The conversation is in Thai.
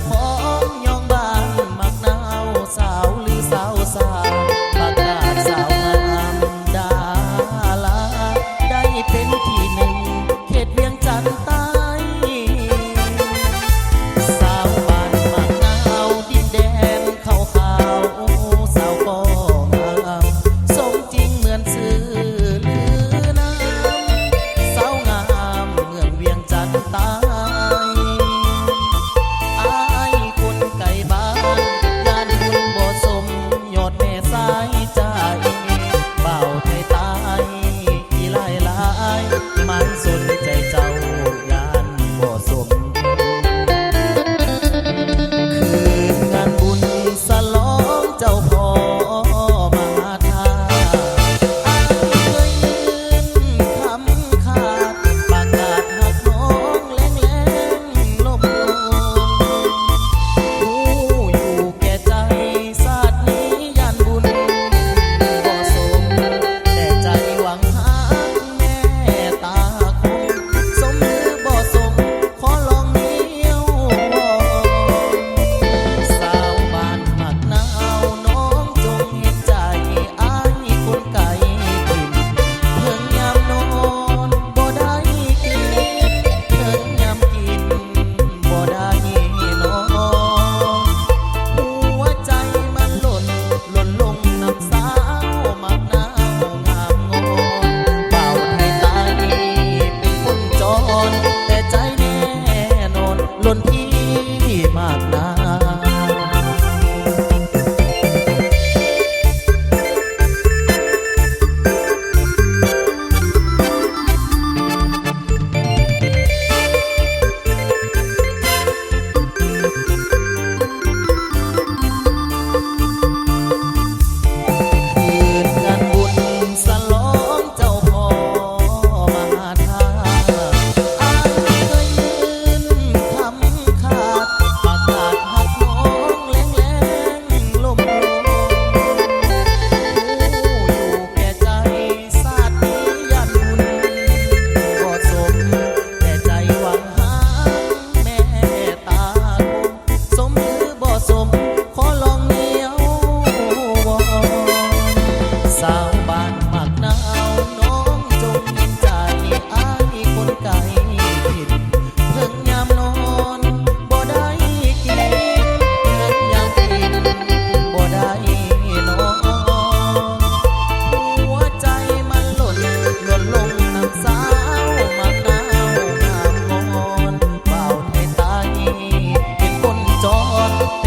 ของยองบ้านมักนาวสาวหรือสาวสาวประกาศสาวงามดาราได้เป็นที่หนึ่งเขตเวียงจันทน์ใต้สาวบ้านมักนาวดินแดนขาวขาวสาวก็งามสมจริงเหมือนสื่อลือนำสาวงามเมืองเวียงจันทน์ใต้มันสนใจเจ้ายานบ่สมคืนงานบุญสลองเจ้าพ่อมาทาอ้ายเคยยืนคำขาดประกาศหักน้องแรงแรงลมลมผู้อยู่แก่ใจศาสตร์นี้ยานบุญบ่สมแต่ใจหวังหาล้นที่มากนาแต่